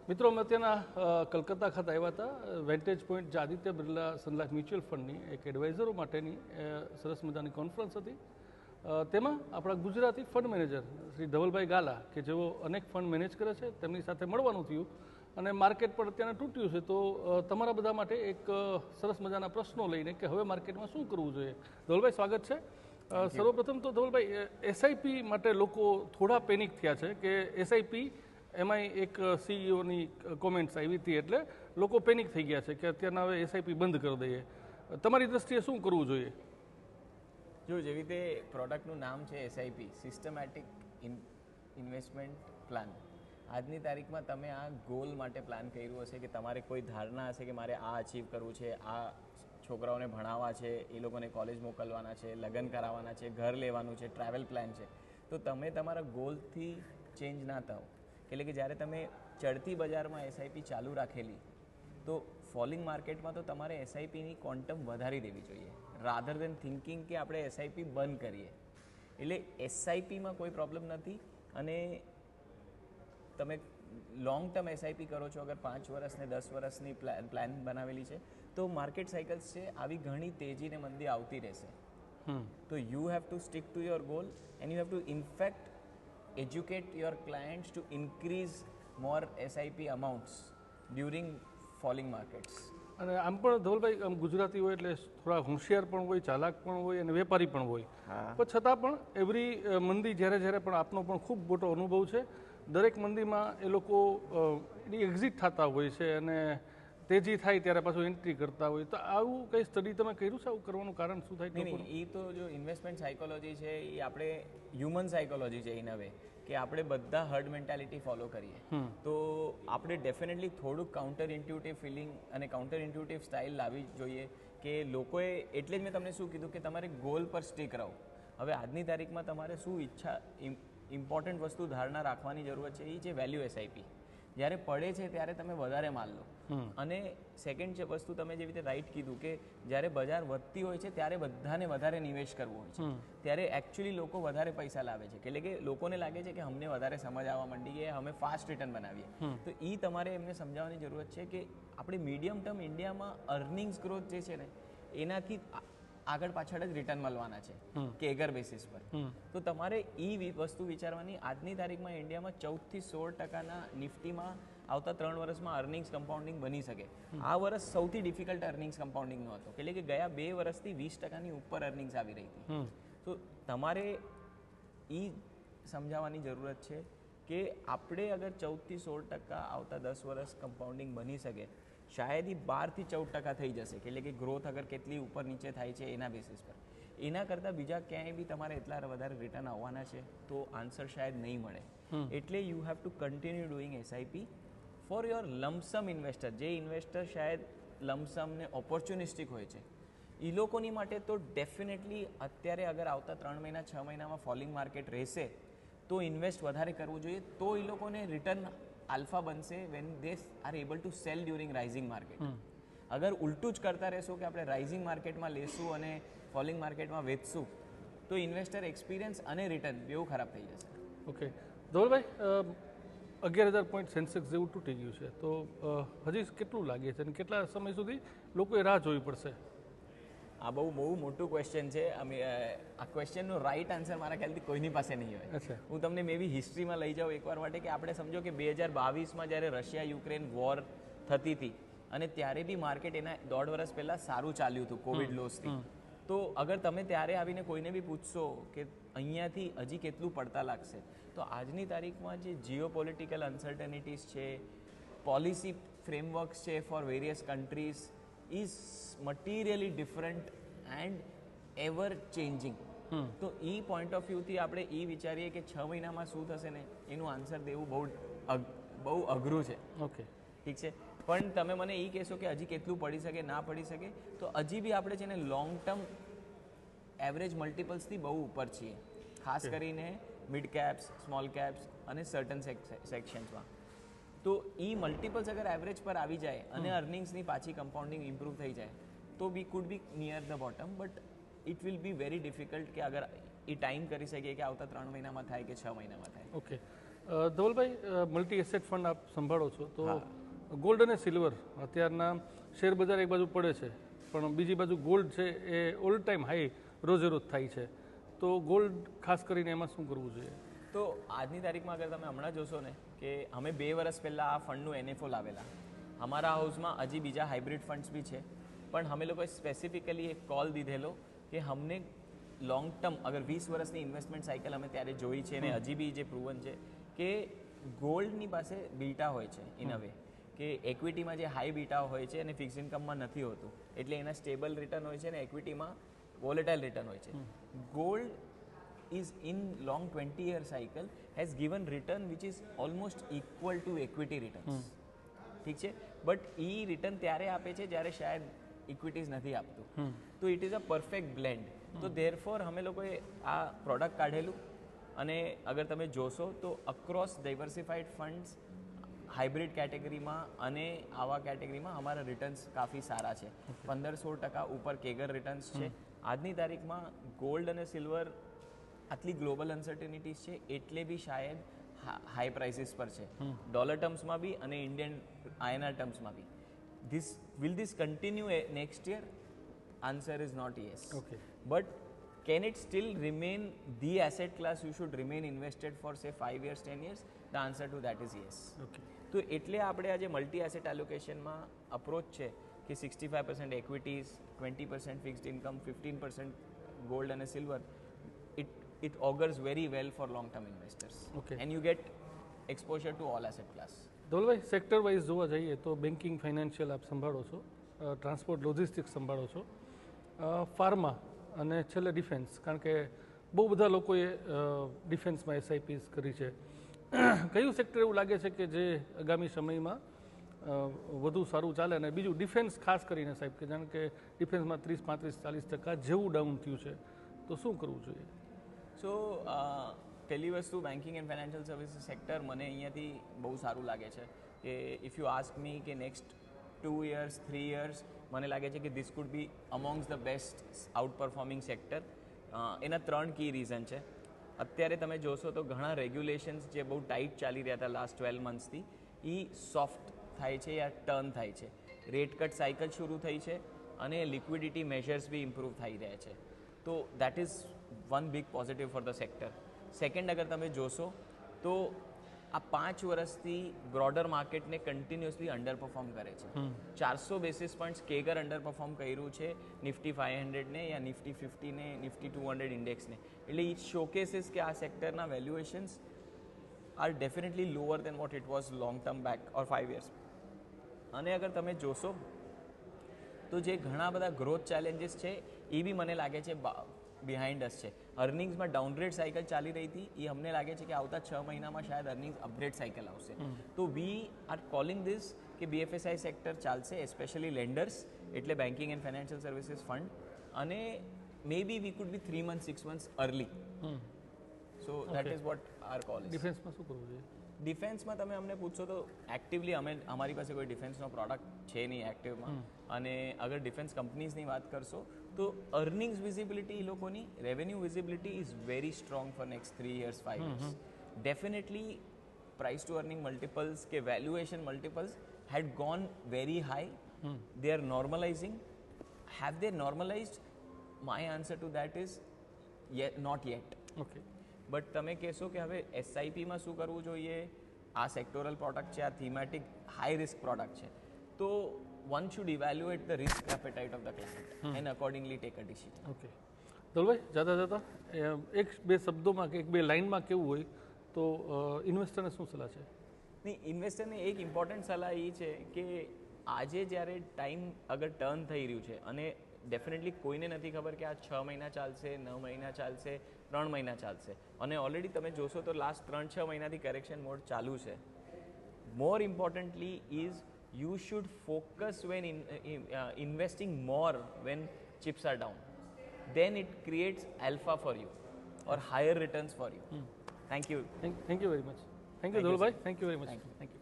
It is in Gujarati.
મિત્રો અમે અત્યારના કલકત્તા ખાતે આવ્યા હતા વેન્ટેજ પોઈન્ટ જે આદિત્ય બિરલા સન લાઈફ મ્યુચ્યુઅલ ફંડની એક એડવાઇઝરો માટેની સરસ મજાની કોન્ફરન્સ હતી. તેમાં આપણા ગુજરાતી ફંડ મેનેજર શ્રી ધવલભાઈ ગાલા કે જેઓ અનેક ફંડ મેનેજ કરે છે તેમની સાથે મળવાનું થયું અને માર્કેટ પણ અત્યારે તૂટ્યું છે. તો તમારા બધા માટે એક સરસ મજાના પ્રશ્નો લઈને કે હવે માર્કેટમાં શું કરવું જોઈએ. ધવલભાઈ સ્વાગત છે. સર્વપ્રથમ તો ધવલભાઈ એસઆઈપી માટે લોકો થોડા પેનિક થયા છે કે એસઆઈપી એમાંય એક સીઈઓની કોમેન્ટ્સ આવી હતી એટલે લોકો પેનિક થઈ ગયા છે કે અત્યારના હવે એસઆઈપી બંધ કરી દઈએ. તમારી દ્રષ્ટિએ શું કરવું જોઈએ? જો જેવી રીતે પ્રોડક્ટનું નામ છે એસઆઈપી, સિસ્ટમેટિક ઇન્વેસ્ટમેન્ટ પ્લાન. આજની તારીખમાં તમે આ ગોલ માટે પ્લાન કર્યું હશે કે તમારે કોઈ ધારણા હશે કે મારે આ અચીવ કરવું છે, આ છોકરાઓને ભણાવવા છે, એ લોકોને કોલેજ મોકલવાના છે, લગ્ન કરાવવાના છે, ઘર લેવાનું છે, ટ્રાવેલ પ્લાન છે, તો તમે તમારા ગોલથી ચેન્જ ના થાઓ. એટલે કે જ્યારે તમે ચડતી બજારમાં એસઆઈપી ચાલુ રાખેલી તો ફોલિંગ માર્કેટમાં તો તમારે એસઆઈપીની ક્વોન્ટમ વધારી દેવી જોઈએ રાધર દેન થિંકિંગ કે આપણે એસઆઈપી બંધ કરીએ. એટલે એસઆઈપીમાં કોઈ પ્રોબ્લેમ નથી અને તમે લોંગ ટર્મ એસઆઈપી કરો છો અગર 5 વર્ષ ને 10 વર્ષની પ્લાન બનાવેલી છે તો માર્કેટ સાયકલ્સ છે આવી ઘણી તેજી ને મંદી આવતી રહેશે. તો you have to stick to your goal and you have to in fact educate your clients to increase more SIP amounts during falling markets. અને આમ પણ ધવલભાઈ આમ ગુજરાતી હોય એટલે થોડા હોશિયાર પણ હોય, ચાલાક પણ હોય અને વેપારી પણ હોય, પણ છતાં પણ એવરી મંદી જ્યારે પણ આપનો પણ ખૂબ મોટો અનુભવ છે. દરેક મંદીમાં એ લોકો એની એક્ઝિટ થતા હોય છે અને તેજી થાય ત્યારે પાછું એન્ટ્રી કરતા હોય. તો આવું કંઈ સ્ટડી તમે કર્યું છે? આવું કરવાનું કારણ શું થાય? નહીં, એ તો જો ઇન્વેસ્ટમેન્ટ સાયકોલોજી છે એ આપણે હ્યુમન સાયકોલોજી છે ઇન અ વે કે આપણે બધા હર્ડ મેન્ટાલિટી ફોલો કરીએ તો આપણે ડેફિનેટલી થોડુંક કાઉન્ટર ઇન્ટ્યુટિવ ફિલિંગ અને કાઉન્ટર ઇન્ટ્યુટિવ સ્ટાઇલ લાવવી જોઈએ કે લોકોએ. એટલે જ મેં તમને શું કીધું કે તમારે ગોલ પર સ્ટીક રહો. હવે આજની તારીખમાં તમારે શું ઈચ્છા, ઇમ્પોર્ટન્ટ વસ્તુ ધારણા રાખવાની જરૂરત છે એ છે વેલ્યુ એસઆઈપી. જ્યારે પડે છે ત્યારે તમે વધારે માલ લો. અને સેકન્ડ છે વસ્તુ તમે જેવી રીતે રાઈટ કીધું કે જ્યારે બજાર વધતી હોય છે ત્યારે બધાને વધારે નિવેશ કરવો હોય છે, ત્યારે એકચ્યુઅલી લોકો વધારે પૈસા લાવે છે. એટલે કે લોકોને લાગે છે કે અમને વધારે સમજ આવવા માંડી કે અમે ફાસ્ટ રિટર્ન બનાવીએ. તો એ તમારે એમને સમજાવવાની જરૂરત છે કે આપણે મીડિયમ ટર્મ ઇન્ડિયામાં અર્નિંગ્સ ગ્રોથ જે છે ને એનાથી આગળ પાછળ જ રિટર્ન મળવાના છે કેગર બેસિસ પર. તો તમારે એ વસ્તુ વિચારવાની. આજની તારીખમાં ઇન્ડિયામાં 14 થી 16% નિફ્ટીમાં આવતા 3 વર્ષમાં અર્નિંગ્સ કમ્પાઉન્ડિંગ બની શકે. આ વર્ષ સૌથી ડિફિકલ્ટ અર્નિંગ્સ કમ્પાઉન્ડિંગનો હતો. એટલે કે ગયા 2 વર્ષથી 20%ની ઉપર અર્નિંગ્સ આવી રહી હતી. તો તમારે એ સમજાવવાની જરૂરત છે કે આપણે અગર 14 થી 16% આવતા 10 વર્ષ કમ્પાઉન્ડિંગ બની શકે, શાયદ એ 12 થી 14% થઈ જશે. એટલે કે ગ્રોથ અગર કેટલી ઉપર નીચે થાય છે એના બેસિસ પર. એના કરતાં બીજા ક્યાંય બી તમારે એટલા વધારે રિટર્ન આવવાના છે તો આન્સર શાયદ નહીં મળે. એટલે you have to continue doing SIP for your lump sum investor. જે ઇન્વેસ્ટર શાયદ લમસમ ને ઓપોર્ચ્યુનિસ્ટિક હોય છે એ લોકોની માટે તો ડેફિનેટલી અત્યારે અગર આવતા 3 મહિના 6 મહિનામાં ફોલિંગ માર્કેટ રહેશે તો ઇન્વેસ્ટ વધારે કરવું જોઈએ. તો એ લોકોને રિટર્ન આલ્ફા બનશે when they are able to sell during rising market. અગર ઉલટું જ કરતા રહેશું કે આપણે રાઇઝિંગ માર્કેટમાં લેશું અને ફોલિંગ માર્કેટમાં વેચશું તો ઇન્વેસ્ટર એક્સપિરિયન્સ અને રિટર્ન બેઉ ખરાબ થઈ જશે. ઓકે ધવલભાઈ, 11,000 પોઈન્ટ સેન્સેક્સ જેવું તૂટી ગયું છે તો હજી કેટલું લાગે છે અને કેટલા સમય સુધી લોકોએ રાહ જોવી પડશે? આ બહુ મોટું ક્વેશ્ચન છે. આ ક્વેશ્ચનનો રાઈટ આન્સર મારા ખ્યાલથી કોઈની પાસે નહીં હોય. હું તમને મે બી હિસ્ટ્રીમાં લઈ જાઉં એકવાર માટે કે આપણે સમજો કે 2022માં જ્યારે રશિયા યુક્રેન વોર થતી હતી અને ત્યારે બી માર્કેટ એના 1.5 વર્ષ પહેલાં સારું ચાલ્યું હતું કોવિડ લોસથી. તો અગર તમે ત્યારે આવીને કોઈને બી પૂછશો કે અહીંયાથી હજી કેટલું પડતા લાગશે, તો આજની તારીખમાં જે જીઓ પોલિટિકલ અનસર્ટનિટીઝ છે, પોલિસી ફ્રેમવર્ક્સ છે four various countries is materially different and ever changing. તો એ પોઈન્ટ ઓફ વ્યૂથી આપણે એ વિચારીએ કે 6 મહિનામાં શું થશે ને એનું આન્સર દેવું બહુ અઘરું છે. ઓકે, ઠીક છે. પણ તમે મને એ કહેશો કે હજી કેટલું પડી શકે ના પડી શકે, તો હજી બી આપણે છે ને લોંગ ટર્મ એવરેજ મલ્ટિપલ્સથી બહુ ઉપર છીએ, ખાસ કરીને મિડ કેપ્સ, સ્મોલ કેપ્સ અને સર્ટન સેક્શન્સમાં. તો એ મલ્ટિપલ્સ અગર એવરેજ પર આવી જાય અને અર્નિંગ્સની પાછી કમ્પાઉન્ડિંગ ઇમ્પ્રૂવ થઈ જાય તો વી could B near the bottom. But it will be very difficult કે અગર એ ટાઈમ કરી શકીએ કે આવતા 3 મહિનામાં થાય કે 6 મહિનામાં થાય. Okay, Dhavalbhai, multi asset fund આપ સંભાળો છો, તો ગોલ્ડ અને સિલ્વર અત્યારના શેર બજાર એક બાજુ પડે છે, પણ બીજી બાજુ ગોલ્ડ છે એ ઓલ ટાઈમ હાઈ રોજે રોજ થાય છે, તો ગોલ્ડ ખાસ કરીને એમાં શું કરવું જોઈએ? તો આજની તારીખમાં અગર તમે હમણાં જોશો ને કે અમે 2 વર્ષ પહેલાં આ ફંડનું એનએફઓ લાવેલા, અમારા હાઉસમાં હજી બીજા હાઇબ્રિડ ફંડ્સ બી છે, પણ અમે લોકોએ સ્પેસિફિકલી એક કોલ દીધેલો કે અમને લોંગ ટર્મ અગર 20 વર્ષની ઇન્વેસ્ટમેન્ટ સાયકલ અમે ત્યારે જોઈ છે અને હજી બી જે પ્રૂવન છે કે ગોલ્ડની પાસે બીટા હોય છે ઇન અ વે કે ઇક્વિટીમાં જે હાઈ બીટા હોય છે અને ફિક્સ ઇન્કમમાં નથી હોતું, એટલે એના સ્ટેબલ રિટર્ન હોય છે અને ઇક્વિટીમાં વોલેટાઇલ રિટર્ન હોય છે. Gold is in long 20-year cycle has given return which is almost equal to equity returns. ઠીક છે, બટ એ રિટર્ન ત્યારે આપે છે જ્યારે શાયદ ઇક્વિટીઝ નથી આપતું, તો it is a perfect blend. તો ધેરફોર અમે લોકોએ આ પ્રોડક્ટ કાઢેલું અને અગર તમે જોશો તો અક્રોસ ડાયવર્સિફાઈડ ફંડ્સ હાઇબ્રિડ કેટેગરીમાં અને આવા કેટેગરીમાં અમારા રિટર્ન્સ કાફી સારા છે. 15-16% ઉપર કેગર રિટર્ન્સ છે. આજની તારીખમાં ગોલ્ડ અને સિલ્વર આટલી ગ્લોબલ અનસર્ટિનિટીઝ છે એટલે બી શાયદ હાઈ પ્રાઇસીસ પર છે, ડોલર ટર્મ્સમાં બી અને ઇન્ડિયન આઈએનઆર ટર્મ્સમાં B. Will this continue next year? Answer is not yes. Okay, but can it still remain the asset class you should remain invested for say 5 years 10 years? The answer to that is yes. Okay, તો એટલે આપણે આજે મલ્ટી એસેટ એલોકેશનમાં અપ્રોચ છે કે 65% equities, 20% fixed income, 15% gold અને silver. It augurs very well for long term investors. Okay. And you get exposure to all asset class. Dhavalbhai, sector wise જોવા જઈએ તો બેન્કિંગ ફાઇનાન્શિયલ આપ સંભાળો છો, ટ્રાન્સપોર્ટ લોજિસ્ટિક્સ સંભાળો છો, ફાર્મા અને છેલ્લે ડિફેન્સ, કારણ કે બહુ બધા લોકોએ ડિફેન્સમાં એસઆઈપીસ કરી છે. કયું સેક્ટર એવું લાગે છે કે જે આગામી સમયમાં વધુ સારું ચાલે? અને બીજું ડિફેન્સ ખાસ કરીને સાહેબ, કે જાણ કે ડિફેન્સમાં 30-35-40% જેવું ડાઉન થયું છે, તો શું કરવું જોઈએ? સો પહેલી વસ્તુ banking and financial services sector મને અહીંયાથી બહુ સારું લાગે છે કે ઇફ યુ આસ્ક મી કે નેક્સ્ટ 2 years 3 years મને લાગે છે કે this could be amongst the best outperforming sector. એના 3 કી રીઝન છે. અત્યારે તમે જોશો તો ઘણા રેગ્યુલેશન્સ જે બહુ ટાઈટ ચાલી રહ્યા હતા લાસ્ટ 12 મંથ્સથી, એ સોફ્ટ થાય છે યા ટર્ન થાય છે. રેટ કટ સાયકલ શરૂ થઈ છે અને લિક્વિડિટી મેજર્સ બી ઇમ્પ્રૂવ થઈ રહ્યા છે. તો that is one big positive for the sector. Second, અગર તમે જોશો તો આ 5 વર્ષથી બ્રોડર માર્કેટને કન્ટિન્યુઅસલી અંડર પરફોર્મ કરે છે. 400 બેસિસ પોઈન્ટ્સ કેગર અંડર પરફોર્મ કર્યું છે નિફ્ટી 500 ને યા નિફ્ટી 50 ને નિફ્ટી 200 ઇન્ડેક્સને. એટલે ઇટ શોકેસીસ કે આ સેક્ટરના valuations are definitely lower than what it was long term back or 5 years. અને અગર તમે જોશો તો જે ઘણા બધા ગ્રોથ ચેલેન્જીસ છે એ બી મને લાગે છે બિહાઇન્ડ અસ છે. અર્નિંગ્સમાં ડાઉનગ્રેડ સાયકલ ચાલી રહી હતી, એ અમને લાગે છે કે આવતા 6 મહિનામાં શાયદ અર્નિંગ્સ અપગ્રેડ સાયકલ આવશે. તો વી આર કોલિંગ ધીસ કે બીએફએસઆઈ સેક્ટર ચાલશે, એસ્પેશિયલી લેન્ડર્સ એટલે banking and financial services fund, અને may be we could be 3 months 6 months early. So that is what our call is. ડિફેન્સમાં શું કરવું જોઈએ? ડિફેન્સમાં તમે અમને પૂછશો તો એક્ટિવલી અમારી પાસે કોઈ ડિફેન્સનો પ્રોડક્ટ છે નહીં એક્ટિવમાં. અને અગર ડિફેન્સ કંપનીઝની વાત કરશો તો અર્નિંગ્સ વિઝિબિલિટી એ લોકોની, revenue visibility is very strong for next 3 years 5 years. Definitely price to earning multiples કે valuation multiples had gone very high. They are normalizing. Have they normalized? My answer to that is not yet. Okay. But તમે કહેશો કે હવે એસઆઈપીમાં શું કરવું જોઈએ, આ સેક્ટોરલ પ્રોડક્ટ છે, આ થીમેટિક હાઈ રિસ્ક પ્રોડક્ટ છે, તો one should evaluate the risk appetite of the client and accordingly take a decision. Okay Dhavalbhai, જતા એક બે શબ્દોમાં કે એક બે લાઇનમાં કેવું હોય તો ઇન્વેસ્ટરને શું સલાહ છે? નહીં, ઇન્વેસ્ટરને એક ઇમ્પોર્ટન્ટ સલાહ એ છે કે આજે જ્યારે ટાઈમ અગર ટર્ન થઈ રહ્યું છે, અને ડેફિનેટલી કોઈને નથી ખબર કે આ 6 મહિના ચાલશે, 9 મહિના ચાલશે, 3 મહિના ચાલશે, અને ઓલરેડી તમે જોશો તો લાસ્ટ 3-6 મહિનાથી કરેક્શન મોડ ચાલુ છે. More importantly is you should focus when investing more when chips are down. Then it creates alpha for you or higher returns for you. Thank you. Thank you very much. Thank you, Dhawalbhai. Thank you very much. Thank you.